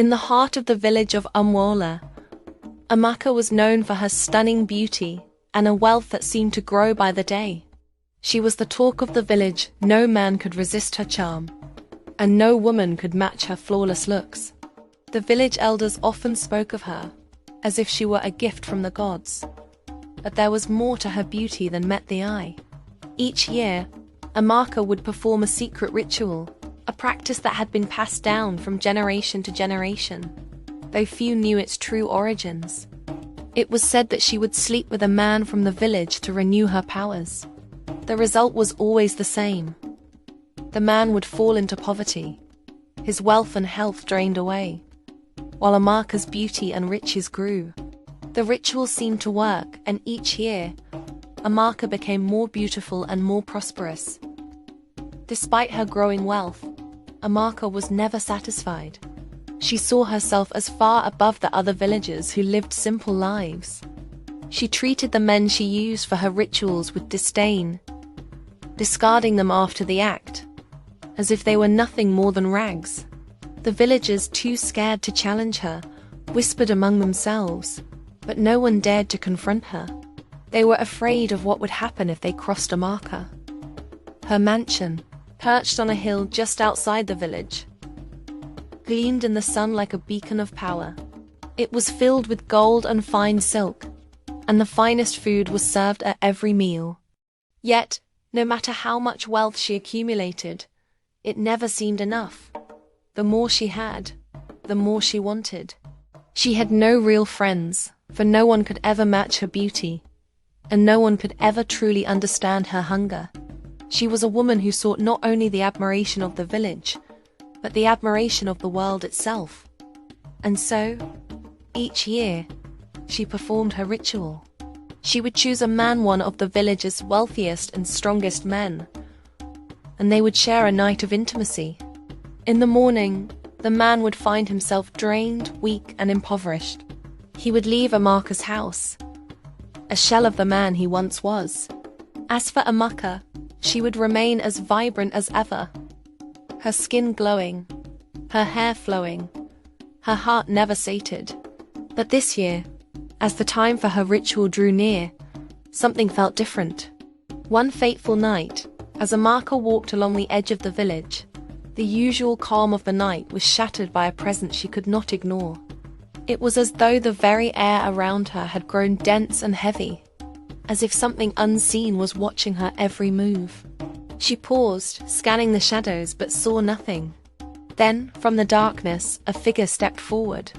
In the heart of the village of Umwola, Amaka was known for her stunning beauty and a wealth that seemed to grow by the day. She was the talk of the village. No man could resist her charm, and no woman could match her flawless looks. The village elders often spoke of her as if she were a gift from the gods. But there was more to her beauty than met the eye. Each year, Amaka would perform a secret ritual, a practice that had been passed down from generation to generation, though few knew its true origins. It was said that she would sleep with a man from the village to renew her powers. The result was always the same. The man would fall into poverty, his wealth and health drained away, while Amaka's beauty and riches grew. The ritual seemed to work, and each year, Amaka became more beautiful and more prosperous. Despite her growing wealth, Amaka was never satisfied. She saw herself as far above the other villagers who lived simple lives. She treated the men she used for her rituals with disdain, discarding them after the act, as if they were nothing more than rags. The villagers, too scared to challenge her, whispered among themselves, but no one dared to confront her. They were afraid of what would happen if they crossed Amaka. Her mansion, perched on a hill just outside the village, gleamed in the sun like a beacon of power. It was filled with gold and fine silk, and the finest food was served at every meal. Yet, no matter how much wealth she accumulated, it never seemed enough. The more she had, the more she wanted. She had no real friends, for no one could ever match her beauty, and no one could ever truly understand her hunger. She was a woman who sought not only the admiration of the village, but the admiration of the world itself. And so, each year, she performed her ritual. She would choose a man, one of the village's wealthiest and strongest men, and they would share a night of intimacy. In the morning, the man would find himself drained, weak, and impoverished. He would leave Amaka's house, a shell of the man he once was. As for Amaka, she would remain as vibrant as ever, her skin glowing, her hair flowing, her heart never sated. But this year, as the time for her ritual drew near, something felt different. One fateful night, as Amaka walked along the edge of the village, the usual calm of the night was shattered by a presence she could not ignore. It was as though the very air around her had grown dense and heavy, as if something unseen was watching her every move. She paused, scanning the shadows, but saw nothing. Then, from the darkness, a figure stepped forward.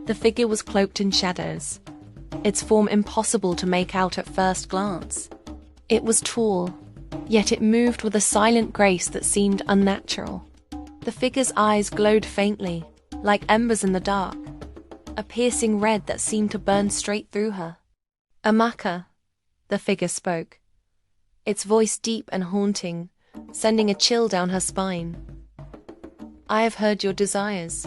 The figure was cloaked in shadows, its form impossible to make out at first glance. It was tall, yet it moved with a silent grace that seemed unnatural. The figure's eyes glowed faintly, like embers in the dark, a piercing red that seemed to burn straight through her. "Amaka," the figure spoke, its voice deep and haunting, sending a chill down her spine. "I have heard your desires.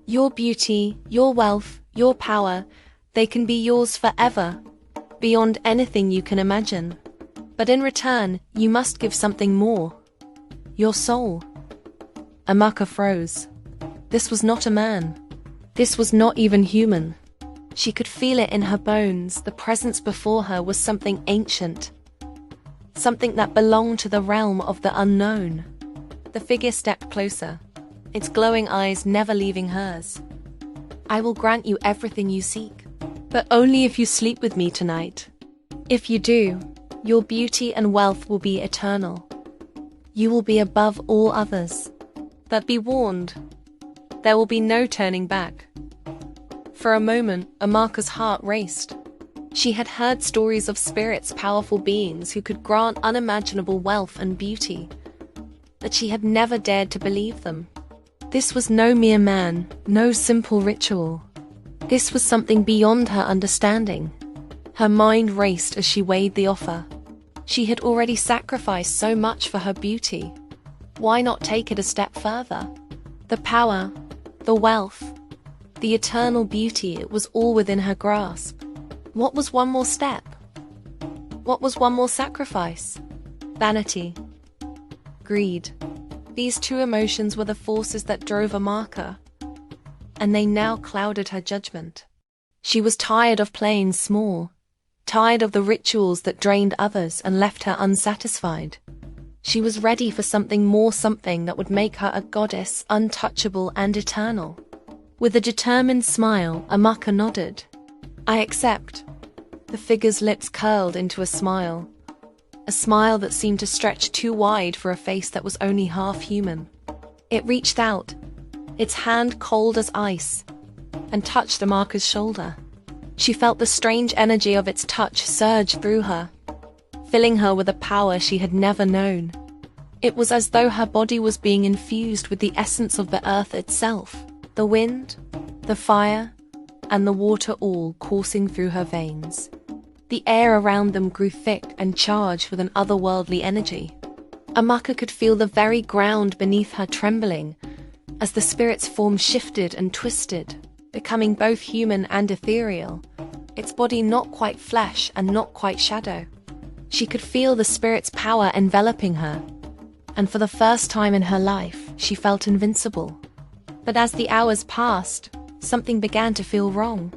Your beauty, your wealth, your power, they can be yours forever, beyond anything you can imagine. But in return, you must give something more. Your soul." Amaka froze. This was not a man. This was not even human. She could feel it in her bones. The presence before her was something ancient, something that belonged to the realm of the unknown. The figure stepped closer, its glowing eyes never leaving hers. "I will grant you everything you seek, but only if you sleep with me tonight. If you do, your beauty and wealth will be eternal. You will be above all others. But be warned, there will be no turning back." For a moment, Amaka's heart raced. She had heard stories of spirits, powerful beings who could grant unimaginable wealth and beauty, but she had never dared to believe them. This was no mere man, no simple ritual. This was something beyond her understanding. Her mind raced as she weighed the offer. She had already sacrificed so much for her beauty. Why not take it a step further? The power, the wealth, the eternal beauty, it was all within her grasp. What was one more step? What was one more sacrifice? Vanity, greed. These two emotions were the forces that drove Amaka. and they now clouded her judgment. She was tired of playing small, tired of the rituals that drained others and left her unsatisfied. She was ready for something more, something that would make her a goddess, untouchable and eternal. With a determined smile, Amaka nodded. "I accept." The figure's lips curled into a smile that seemed to stretch too wide for a face that was only half human. It reached out, its hand cold as ice, and touched Amaka's shoulder. She felt the strange energy of its touch surge through her, filling her with a power she had never known. It was as though her body was being infused with the essence of the earth itself, the wind, the fire, and the water all coursing through her veins. The air around them grew thick and charged with an otherworldly energy. Amaka could feel the very ground beneath her trembling as the spirit's form shifted and twisted, becoming both human and ethereal, its body not quite flesh and not quite shadow. She could feel the spirit's power enveloping her, and for the first time in her life, she felt invincible. But as the hours passed, something began to feel wrong.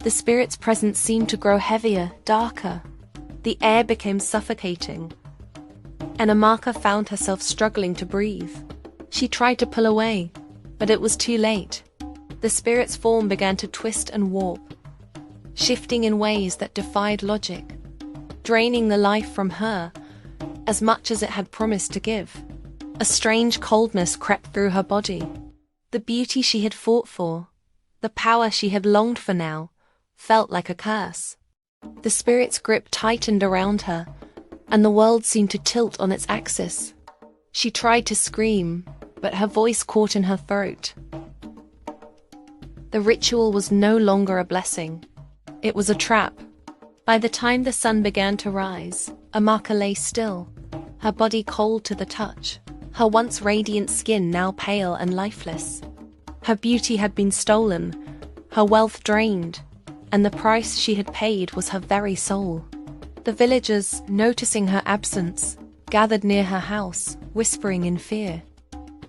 The spirit's presence seemed to grow heavier, darker. The air became suffocating, and Amaka found herself struggling to breathe. She tried to pull away, but it was too late. The spirit's form began to twist and warp, shifting in ways that defied logic, draining the life from her as much as it had promised to give. A strange coldness crept through her body. The beauty she had fought for, the power she had longed for now, felt like a curse. The spirit's grip tightened around her, and the world seemed to tilt on its axis. She tried to scream, but her voice caught in her throat. The ritual was no longer a blessing. It was a trap. By the time the sun began to rise, Amaka lay still, her body cold to the touch, her once radiant skin now pale and lifeless. Her beauty had been stolen, her wealth drained, and the price she had paid was her very soul. The villagers, noticing her absence, gathered near her house, whispering in fear.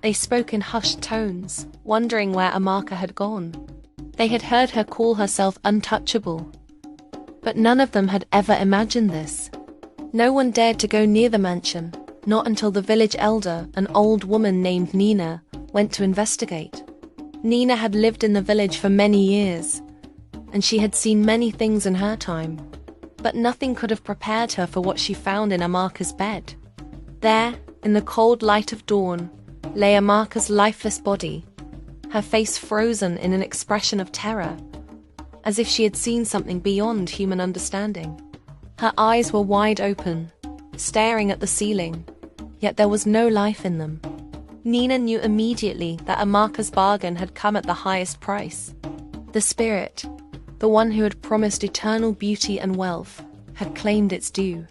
They spoke in hushed tones, wondering where Amaka had gone. They had heard her call herself untouchable, but none of them had ever imagined this. No one dared to go near the mansion, not until the village elder, an old woman named Nina, went to investigate. Nina had lived in the village for many years, and she had seen many things in her time, but nothing could have prepared her for what she found in Amaka's bed. There, in the cold light of dawn, lay Amaka's lifeless body, her face frozen in an expression of terror, as if she had seen something beyond human understanding. Her eyes were wide open, staring at the ceiling, yet there was no life in them. Nina knew immediately that Amaka's bargain had come at the highest price. The spirit, the one who had promised eternal beauty and wealth, had claimed its due.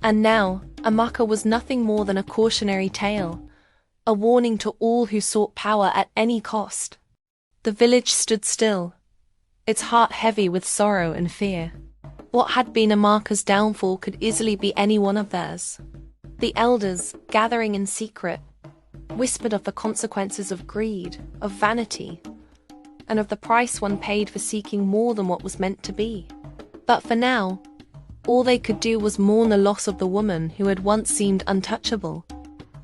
And now, Amaka was nothing more than a cautionary tale, a warning to all who sought power at any cost. The village stood still, its heart heavy with sorrow and fear. What had been Amaka's downfall could easily be any one of theirs. The elders, gathering in secret, whispered of the consequences of greed, of vanity, and of the price one paid for seeking more than what was meant to be. But for now, all they could do was mourn the loss of the woman who had once seemed untouchable.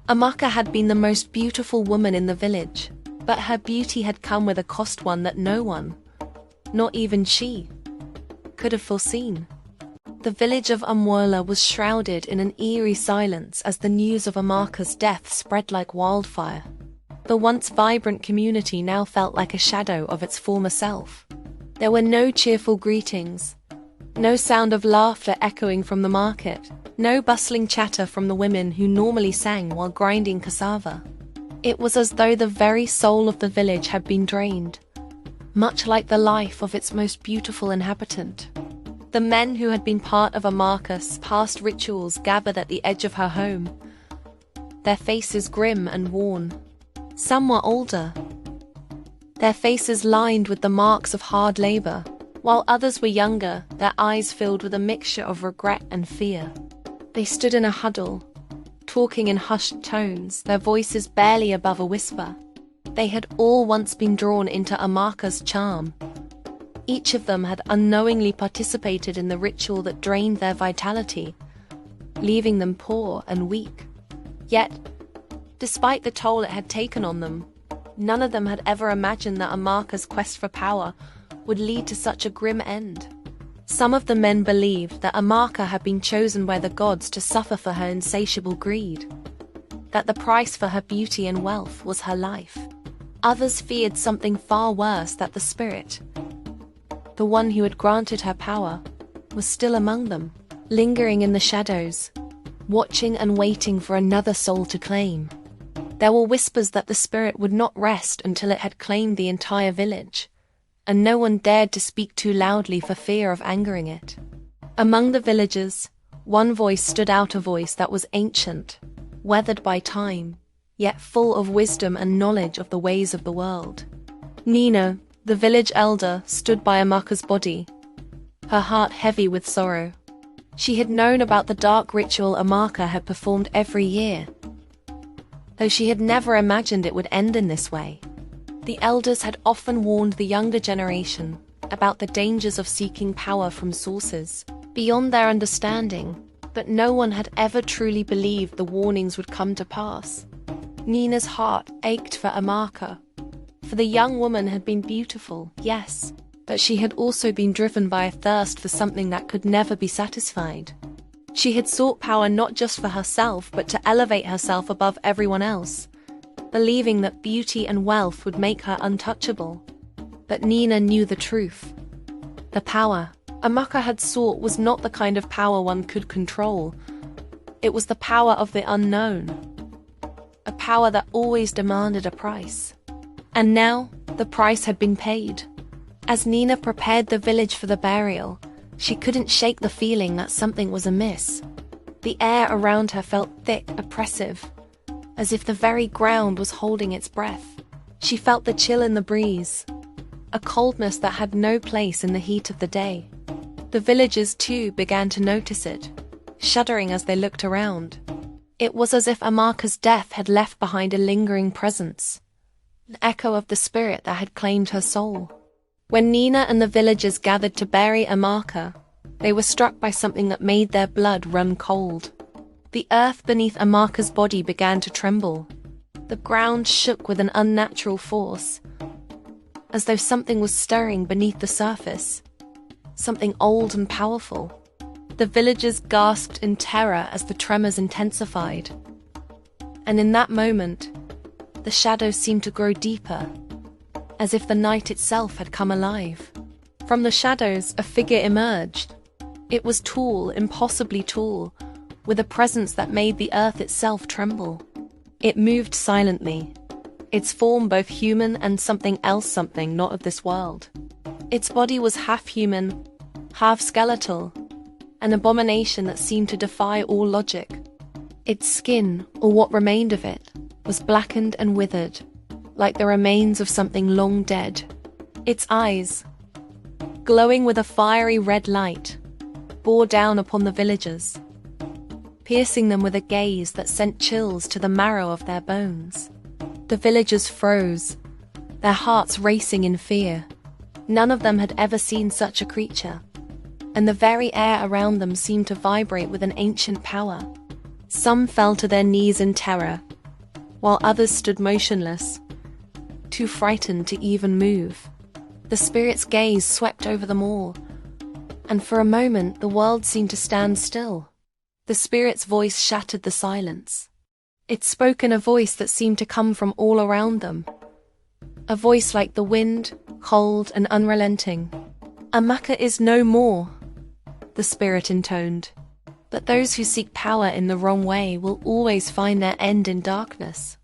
Amaka had been the most beautiful woman in the village, but her beauty had come with a cost, one that no one, not even she, could have foreseen. The village of Amwola was shrouded in an eerie silence as the news of Amaka's death spread like wildfire. The once vibrant community now felt like a shadow of its former self. There were no cheerful greetings, no sound of laughter echoing from the market, no bustling chatter from the women who normally sang while grinding cassava. It was as though the very soul of the village had been drained, much like the life of its most beautiful inhabitant. The men who had been part of Amaka's past rituals gathered at the edge of her home, their faces grim and worn. Some were older, their faces lined with the marks of hard labor, while others were younger, their eyes filled with a mixture of regret and fear. They stood in a huddle, talking in hushed tones, their voices barely above a whisper. They had all once been drawn into Amaka's charm. Each of them had unknowingly participated in the ritual that drained their vitality, leaving them poor and weak. Yet, despite the toll it had taken on them, none of them had ever imagined that Amaka's quest for power would lead to such a grim end. Some of the men believed that Amaka had been chosen by the gods to suffer for her insatiable greed, that the price for her beauty and wealth was her life. Others feared something far worse, that the spirit, the one who had granted her power, was still among them, lingering in the shadows, watching and waiting for another soul to claim. There were whispers that the spirit would not rest until it had claimed the entire village, and no one dared to speak too loudly for fear of angering it. Among the villagers, one voice stood out, a voice that was ancient, weathered by time, yet full of wisdom and knowledge of the ways of the world. Nina, the village elder, stood by Amaka's body, her heart heavy with sorrow. She had known about the dark ritual Amaka had performed every year, though she had never imagined it would end in this way. The elders had often warned the younger generation about the dangers of seeking power from sources beyond their understanding, but no one had ever truly believed the warnings would come to pass. Nina's heart ached for Amaka, for the young woman had been beautiful, yes, but she had also been driven by a thirst for something that could never be satisfied. She had sought power not just for herself, but to elevate herself above everyone else, believing that beauty and wealth would make her untouchable. But Nina knew the truth. The power Amaka had sought was not the kind of power one could control. It was the power of the unknown, a power that always demanded a price. And now, the price had been paid. As Nina prepared the village for the burial, she couldn't shake the feeling that something was amiss. The air around her felt thick, oppressive, as if the very ground was holding its breath. She felt the chill in the breeze, a coldness that had no place in the heat of the day. The villagers too began to notice it, shuddering as they looked around. It was as if Amaka's death had left behind a lingering presence, an echo of the spirit that had claimed her soul. When Nina and the villagers gathered to bury Amaka, they were struck by something that made their blood run cold. The earth beneath Amaka's body began to tremble. The ground shook with an unnatural force, as though something was stirring beneath the surface, something old and powerful. The villagers gasped in terror as the tremors intensified. And in that moment, the shadows seemed to grow deeper, as if the night itself had come alive. From the shadows, a figure emerged. It was tall, impossibly tall, with a presence that made the earth itself tremble. It moved silently, its form both human and something else, something not of this world. Its body was half human, half skeletal, an abomination that seemed to defy all logic. Its skin, or what remained of it, was blackened and withered, like the remains of something long dead. Its eyes, glowing with a fiery red light, bore down upon the villagers, piercing them with a gaze that sent chills to the marrow of their bones. The villagers froze, their hearts racing in fear. None of them had ever seen such a creature, and the very air around them seemed to vibrate with an ancient power. Some fell to their knees in terror, while others stood motionless, too frightened to even move. The spirit's gaze swept over them all, and for a moment the world seemed to stand still. The spirit's voice shattered the silence. It spoke in a voice that seemed to come from all around them, a voice like the wind, cold and unrelenting. "Amaka is no more," the spirit intoned. "But those who seek power in the wrong way will always find their end in darkness.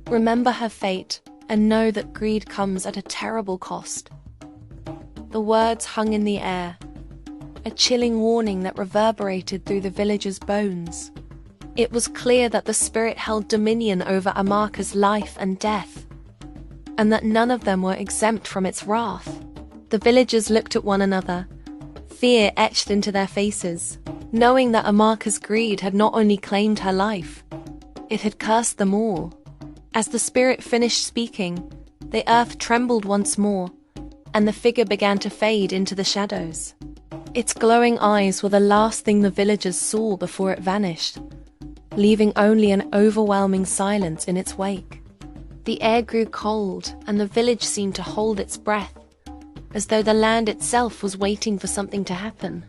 Remember her fate, and know that greed comes at a terrible cost." The words hung in the air, a chilling warning that reverberated through the villagers' bones. It was clear that the spirit held dominion over Amaka's life and death, and that none of them were exempt from its wrath. The villagers looked at one another, fear etched into their faces, knowing that Amaka's greed had not only claimed her life, it had cursed them all. As the spirit finished speaking, The earth trembled once more, and the figure began to fade into the shadows. Its glowing eyes were the last thing the villagers saw before it vanished, leaving only an overwhelming silence in its wake. The air grew cold, and the village seemed to hold its breath, as though the land itself was waiting for something to happen.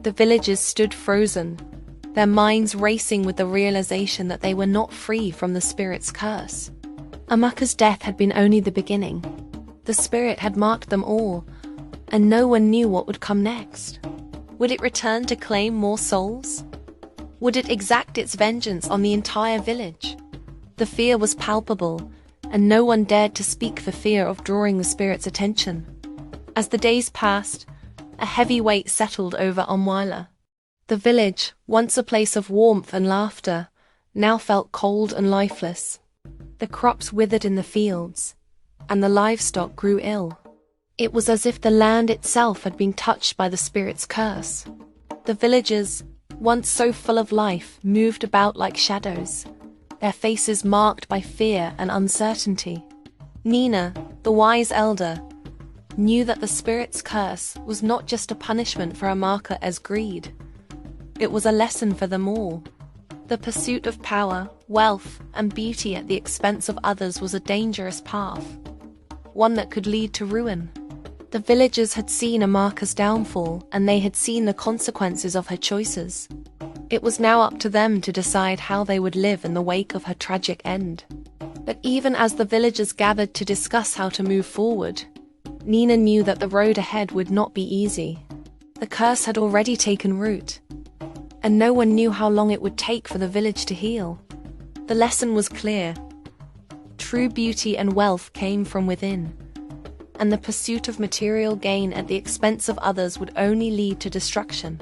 The villagers stood frozen, their minds racing with the realization that they were not free from the spirit's curse. Amaka's death had been only the beginning. The spirit had marked them all, and no one knew what would come next. Would it return to claim more souls? Would it exact its vengeance on the entire village? The fear was palpable, and no one dared to speak for fear of drawing the spirit's attention. As the days passed, a heavy weight settled over Amwala. The village, once a place of warmth and laughter, now felt cold and lifeless. The crops withered in the fields, and the livestock grew ill. It was as if the land itself had been touched by the spirit's curse. The villagers, once so full of life, moved about like shadows, their faces marked by fear and uncertainty. Nina, the wise elder, knew that the spirit's curse was not just a punishment for Amaka's greed. It was a lesson for them all. The pursuit of power, wealth, and beauty at the expense of others was a dangerous path, one that could lead to ruin. The villagers had seen Amaka's downfall, and they had seen the consequences of her choices. It was now up to them to decide how they would live in the wake of her tragic end. But even as the villagers gathered to discuss how to move forward, Nina knew that the road ahead would not be easy. The curse had already taken root, and no one knew how long it would take for the village to heal. The lesson was clear. True beauty and wealth came from within, and the pursuit of material gain at the expense of others would only lead to destruction.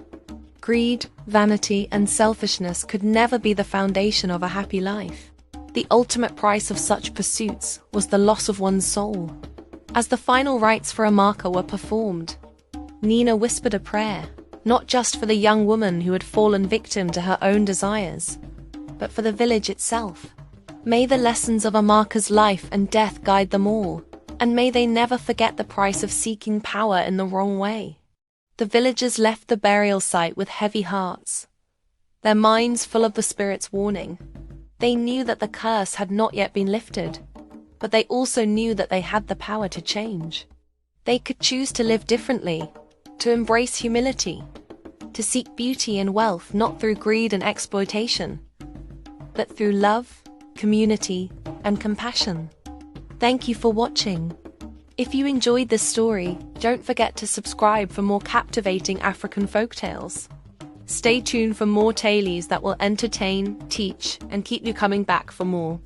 Greed, vanity, and selfishness could never be the foundation of a happy life. The ultimate price of such pursuits was the loss of one's soul. As the final rites for Amaka were performed, Nina whispered a prayer, not just for the young woman who had fallen victim to her own desires, but for the village itself. May the lessons of Amaka's life and death guide them all, and may they never forget the price of seeking power in the wrong way. The villagers left the burial site with heavy hearts, their minds full of the spirit's warning. They knew that the curse had not yet been lifted, but they also knew that they had the power to change. They could choose to live differently, to embrace humility, to seek beauty and wealth not through greed and exploitation, but through love, community, and compassion. Thank you for watching. If you enjoyed this story, don't forget to subscribe for more captivating African folktales. Stay tuned for more tales that will entertain, teach, and keep you coming back for more.